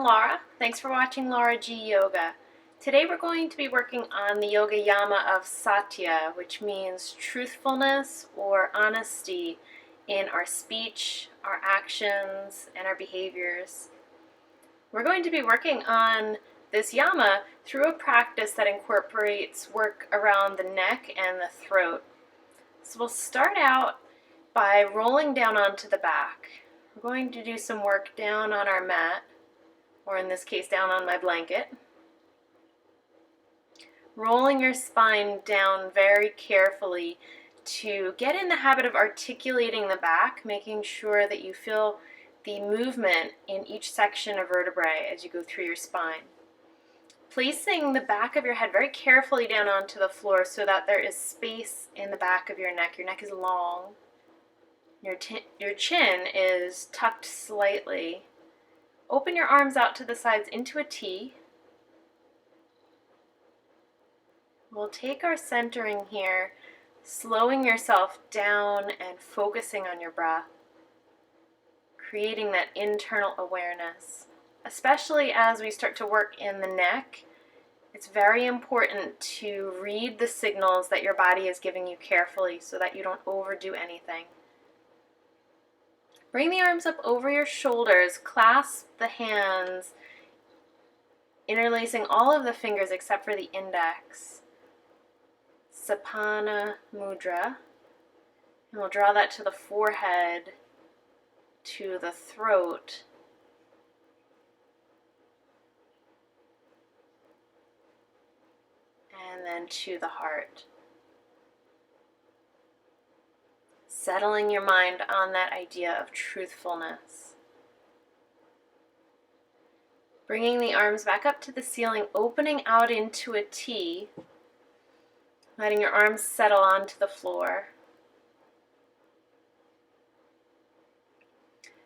Laura. Thanks for watching LauraGyoga. Today we're going to be working on the yoga Yama of Satya, which means truthfulness or honesty in our speech, our actions, and our behaviors. We're going to be working on this Yama through a practice that incorporates work around the neck and the throat. So we'll start out by rolling down onto the back. We're going to do some work down on our mat, or in this case down on my blanket. Rolling your spine down very carefully to get in the habit of articulating the back, making sure that you feel the movement in each section of vertebrae as you go through your spine. Placing the back of your head very carefully down onto the floor so that there is space in the back of your neck. Your neck is long. Your chin is tucked slightly. Open your arms out to the sides into a T. We'll take our centering here, slowing yourself down and focusing on your breath, creating that internal awareness. Especially as we start to work in the neck, it's very important to read the signals that your body is giving you carefully so that you don't overdo anything. Bring the arms up over your shoulders, clasp the hands, interlacing all of the fingers except for the index. Supine Mudra. And we'll draw that to the forehead, to the throat, and then to the heart. Settling your mind on that idea of truthfulness. Bringing the arms back up to the ceiling, opening out into a T, letting your arms settle onto the floor.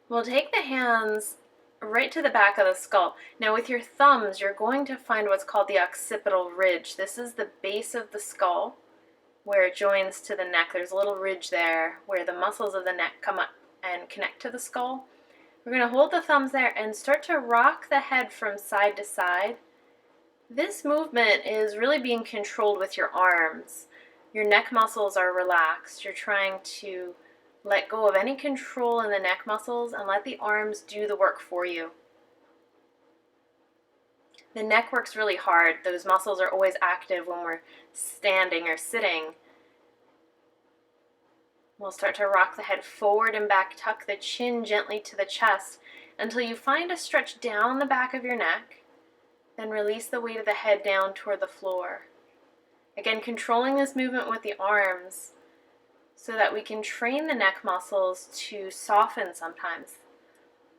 We'll take the hands right to the back of the skull. Now with your thumbs, you're going to find what's called the occipital ridge. This is the base of the skull where it joins to the neck. There's a little ridge there where the muscles of the neck come up and connect to the skull. We're going to hold the thumbs there and start to rock the head from side to side. This movement is really being controlled with your arms. Your neck muscles are relaxed. You're trying to let go of any control in the neck muscles and let the arms do the work for you. The neck works really hard. Those muscles are always active when we're standing or sitting. We'll start to rock the head forward and back, tuck the chin gently to the chest until you find a stretch down the back of your neck. Then release the weight of the head down toward the floor. Again, controlling this movement with the arms so that we can train the neck muscles to soften sometimes.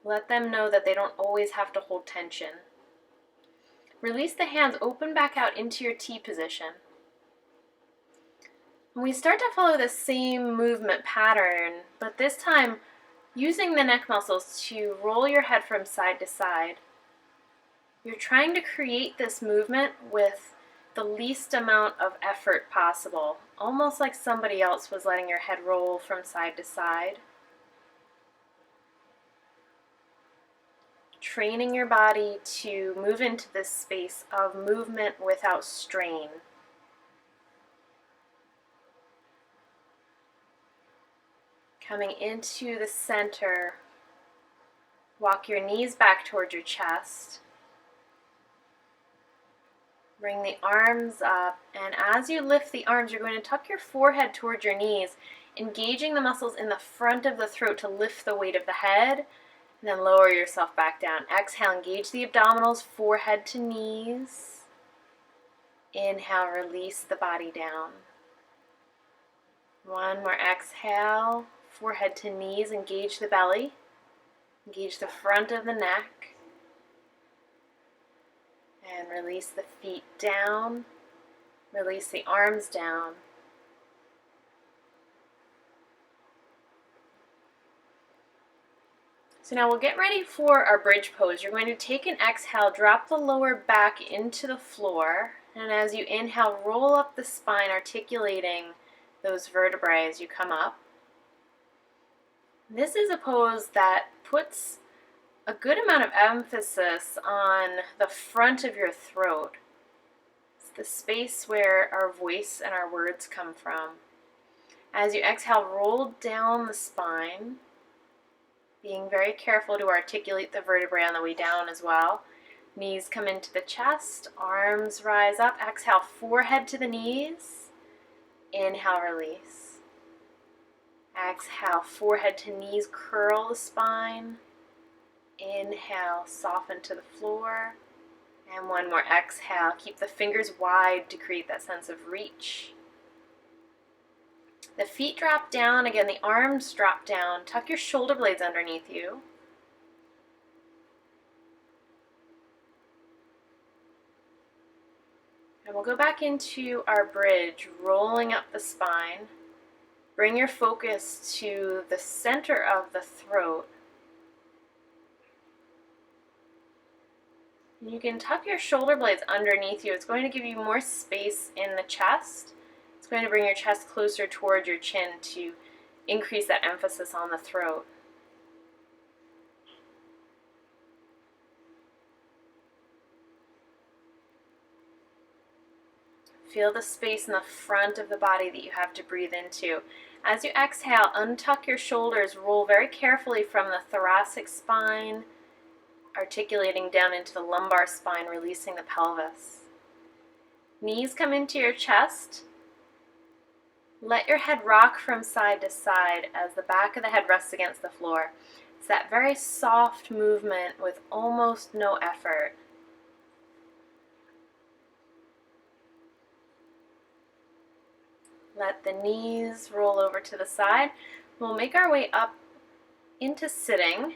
Let them know that they don't always have to hold tension. Release the hands, open back out into your T position. And we start to follow the same movement pattern, but this time using the neck muscles to roll your head from side to side. You're trying to create this movement with the least amount of effort possible, almost like somebody else was letting your head roll from side to side. Training your body to move into this space of movement without strain. Coming into the center, walk your knees back towards your chest. Bring the arms up, and as you lift the arms, you're going to tuck your forehead towards your knees, engaging the muscles in the front of the throat to lift the weight of the head. And then lower yourself back down. Exhale, engage the abdominals, forehead to knees. Inhale, release the body down. One more exhale, forehead to knees, engage the belly. Engage the front of the neck. And release the feet down. Release the arms down. So now we'll get ready for our bridge pose. You're going to take an exhale, drop the lower back into the floor, and as you inhale, roll up the spine, articulating those vertebrae as you come up. This is a pose that puts a good amount of emphasis on the front of your throat. It's the space where our voice and our words come from. As you exhale, roll down the spine, being very careful to articulate the vertebrae on the way down as well. Knees come into the chest, arms rise up. Exhale, forehead to the knees. Inhale, release. Exhale, forehead to knees, curl the spine. Inhale, soften to the floor. And one more exhale. Keep the fingers wide to create that sense of reach. The feet drop down. Again, the arms drop down. Tuck your shoulder blades underneath you. And we'll go back into our bridge, rolling up the spine. Bring your focus to the center of the throat. You can tuck your shoulder blades underneath you. It's going to give you more space in the chest. It's going to bring your chest closer towards your chin to increase that emphasis on the throat. Feel the space in the front of the body that you have to breathe into. As you exhale, untuck your shoulders, roll very carefully from the thoracic spine, articulating down into the lumbar spine, releasing the pelvis. Knees come into your chest. Let your head rock from side to side as the back of the head rests against the floor. It's that very soft movement with almost no effort. Let the knees roll over to the side. We'll make our way up into sitting.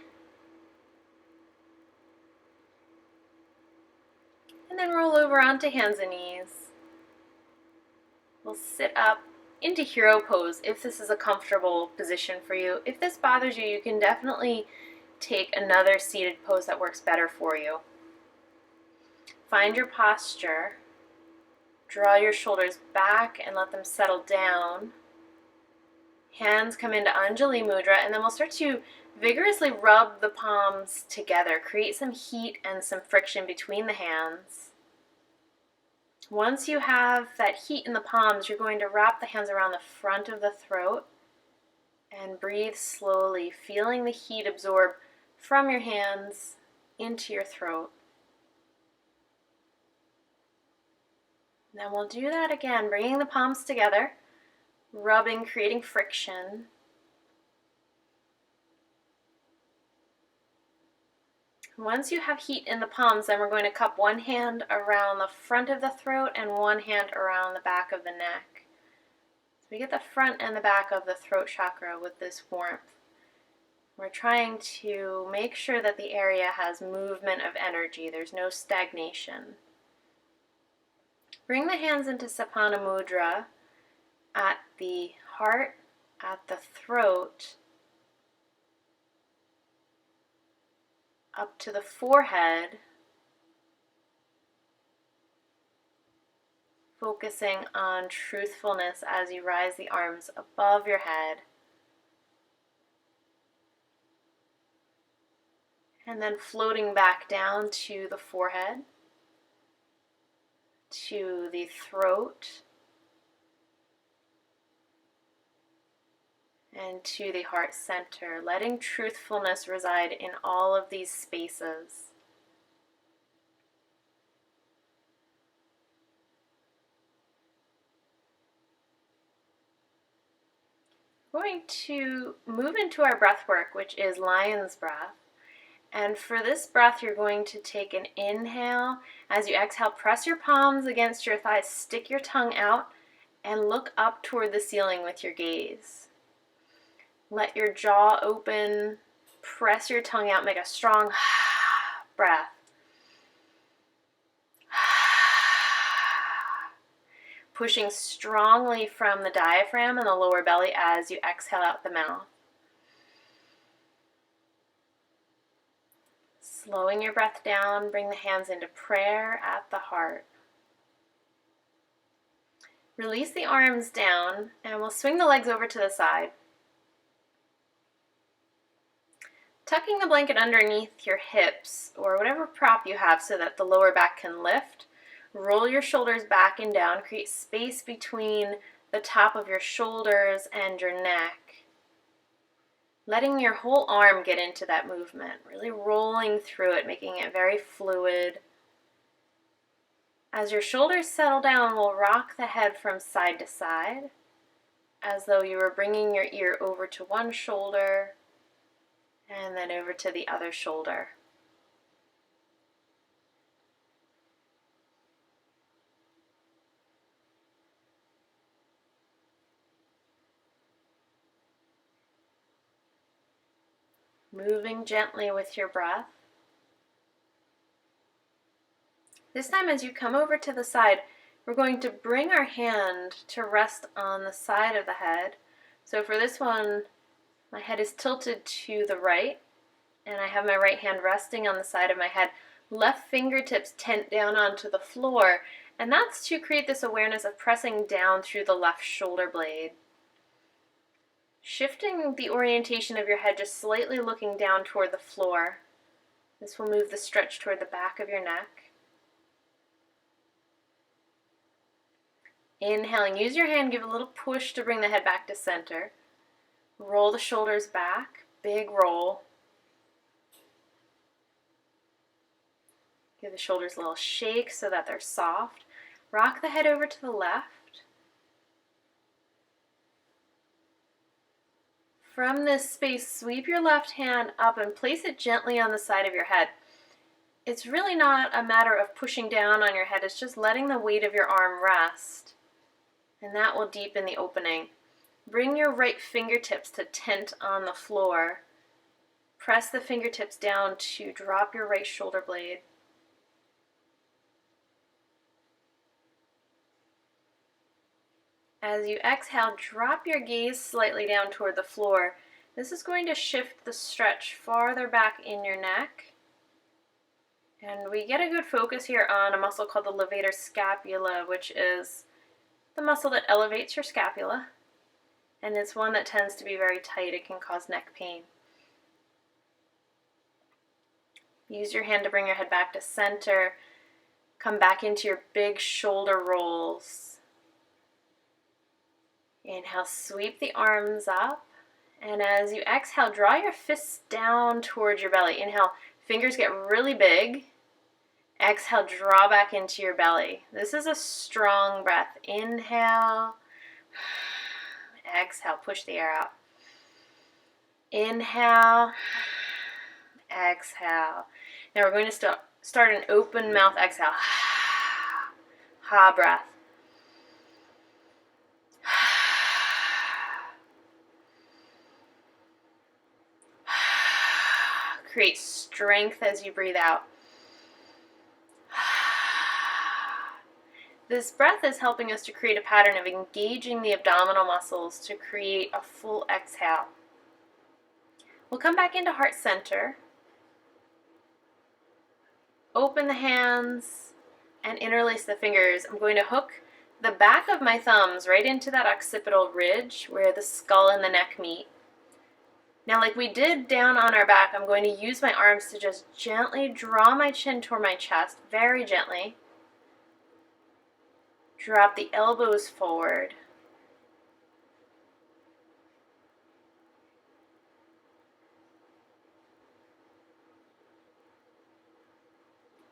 And then roll over onto hands and knees. We'll sit up into hero pose if this is a comfortable position for you. If this bothers you, you can definitely take another seated pose that works better for you. Find your posture. Draw your shoulders back and let them settle down. Hands come into Anjali Mudra, and then we'll start to vigorously rub the palms together. Create some heat and some friction between the hands. Once you have that heat in the palms, you're going to wrap the hands around the front of the throat and breathe slowly, feeling the heat absorb from your hands into your throat. Then we'll do that again, bringing the palms together, rubbing, creating friction. Once you have heat in the palms, then we're going to cup one hand around the front of the throat and one hand around the back of the neck. So we get the front and the back of the throat chakra with this warmth. We're trying to make sure that the area has movement of energy. There's no stagnation. Bring the hands into Supine Mudra at the heart, at the throat, up to the forehead, focusing on truthfulness as you rise the arms above your head. And then floating back down to the forehead, to the throat, and to the heart center, letting truthfulness reside in all of these spaces. We're going to move into our breath work, which is lion's breath. And for this breath, you're going to take an inhale. As you exhale, press your palms against your thighs, stick your tongue out, and look up toward the ceiling with your gaze. Let your jaw open, press your tongue out, make a strong breath. Pushing strongly from the diaphragm and the lower belly as you exhale out the mouth. Slowing your breath down, bring the hands into prayer at the heart. Release the arms down, and we'll swing the legs over to the side. Tucking the blanket underneath your hips or whatever prop you have so that the lower back can lift. Roll your shoulders back and down. Create space between the top of your shoulders and your neck. Letting your whole arm get into that movement. Really rolling through it, making it very fluid. As your shoulders settle down, we'll rock the head from side to side, as though you were bringing your ear over to one shoulder and then over to the other shoulder. Moving gently with your breath. This time as you come over to the side, we're going to bring our hand to rest on the side of the head. So for this one, my head is tilted to the right, and I have my right hand resting on the side of my head. Left fingertips tent down onto the floor, and that's to create this awareness of pressing down through the left shoulder blade. Shifting the orientation of your head, just slightly looking down toward the floor. This will move the stretch toward the back of your neck. Inhaling, use your hand, give a little push to bring the head back to center. Roll the shoulders back, big roll. Give the shoulders a little shake so that they're soft. Rock the head over to the left. From this space, sweep your left hand up and place it gently on the side of your head. It's really not a matter of pushing down on your head, it's just letting the weight of your arm rest. And that will deepen the opening. Bring your right fingertips to tent on the floor. Press the fingertips down to drop your right shoulder blade. As you exhale, drop your gaze slightly down toward the floor. This is going to shift the stretch farther back in your neck. And we get a good focus here on a muscle called the levator scapula, which is the muscle that elevates your scapula. And it's one that tends to be very tight. It can cause neck pain. Use your hand to bring your head back to center. Come back into your big shoulder rolls. Inhale, sweep the arms up. And as you exhale, draw your fists down towards your belly. Inhale, fingers get really big. Exhale, draw back into your belly. This is a strong breath. Inhale. Exhale, push the air out. Inhale. Exhale. Now we're going to start an open mouth exhale. Ha breath. Create strength as you breathe out. This breath is helping us to create a pattern of engaging the abdominal muscles to create a full exhale. We'll come back into heart center. Open the hands and interlace the fingers. I'm going to hook the back of my thumbs right into that occipital ridge where the skull and the neck meet. Now, like we did down on our back, I'm going to use my arms to just gently draw my chin toward my chest, very gently. Drop the elbows forward.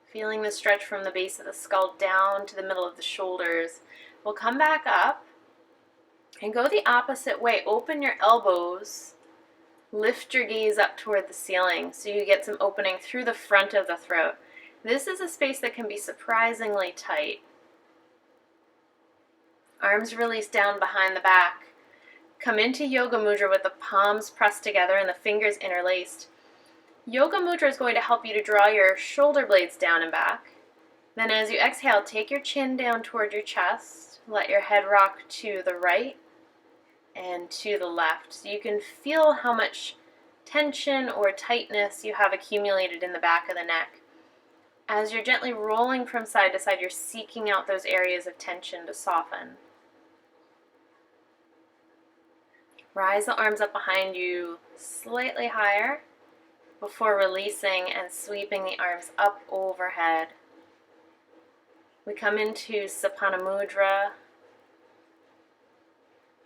Feeling the stretch from the base of the skull down to the middle of the shoulders. We'll come back up and go the opposite way. Open your elbows. Lift your gaze up toward the ceiling so you get some opening through the front of the throat. This is a space that can be surprisingly tight. Arms release down behind the back. Come into Yoga Mudra with the palms pressed together and the fingers interlaced. Yoga Mudra is going to help you to draw your shoulder blades down and back. Then as you exhale, take your chin down toward your chest. Let your head rock to the right and to the left. So you can feel how much tension or tightness you have accumulated in the back of the neck. As you're gently rolling from side to side, you're seeking out those areas of tension to soften. Rise the arms up behind you slightly higher. before releasing and sweeping the arms up overhead. We come into Supine Mudra,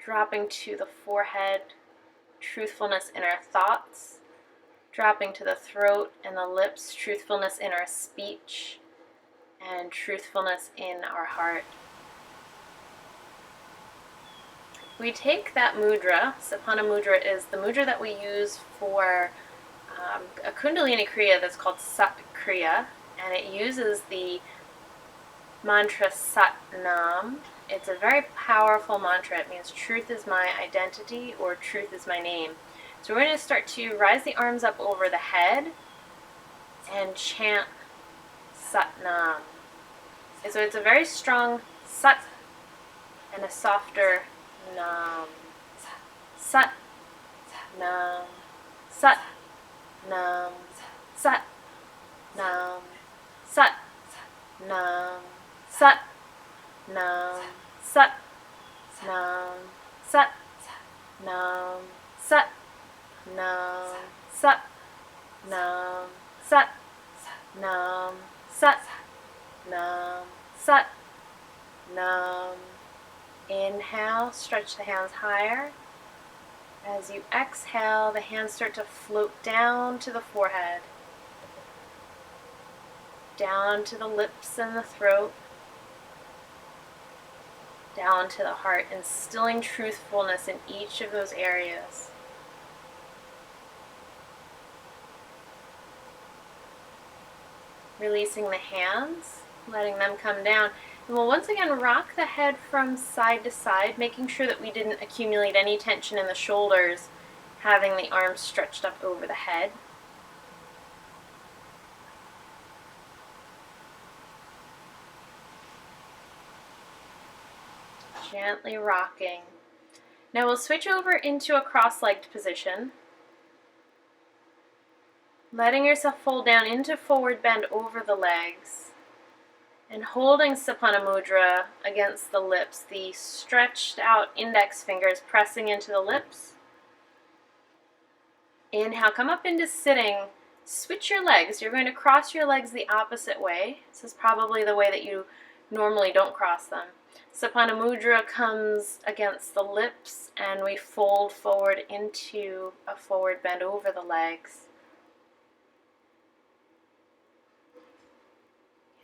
dropping to the forehead, truthfulness in our thoughts, dropping to the throat and the lips, truthfulness in our speech, and truthfulness in our heart. We take that mudra. Supine Mudra is the mudra that we use for a Kundalini Kriya that's called Kriya, and it uses the mantra Sat Nam. It's a very powerful mantra. It means truth is my identity, or truth is my name. So we're going to start to rise the arms up over the head and chant Sat Nam. And so it's a very strong Sat and a softer Nam. Sat Nam. Sat Nam. Sat Nam. Sat Nam. Sat Nam. Sat Nam. Sat Nam. Sat Nam. Sat Nam. Sat Nam. Sat Nam. Sat Nam. Inhale, stretch the hands higher. As you exhale, the hands start to float down to the forehead, down to the lips and the throat, down to the heart, instilling truthfulness in each of those areas. Releasing the hands, letting them come down. And we'll once again rock the head from side to side, making sure that we didn't accumulate any tension in the shoulders, having the arms stretched up over the head. Gently rocking. Now we'll switch over into a cross-legged position, letting yourself fold down into forward bend over the legs, and holding Supine Mudra against the lips, the stretched out index fingers pressing into the lips. Inhale, come up into sitting. Switch your legs. You're going to cross your legs the opposite way. This is probably the way that you normally don't cross them. Supine Mudra comes against the lips, and we fold forward into a forward bend over the legs.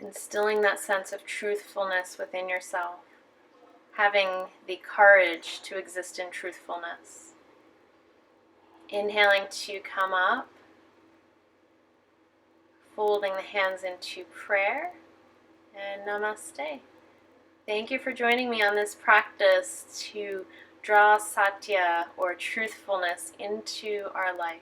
Instilling that sense of truthfulness within yourself, having the courage to exist in truthfulness. Inhaling to come up, folding the hands into prayer, and namaste. Thank you for joining me on this practice to draw Satya, or truthfulness, into our life.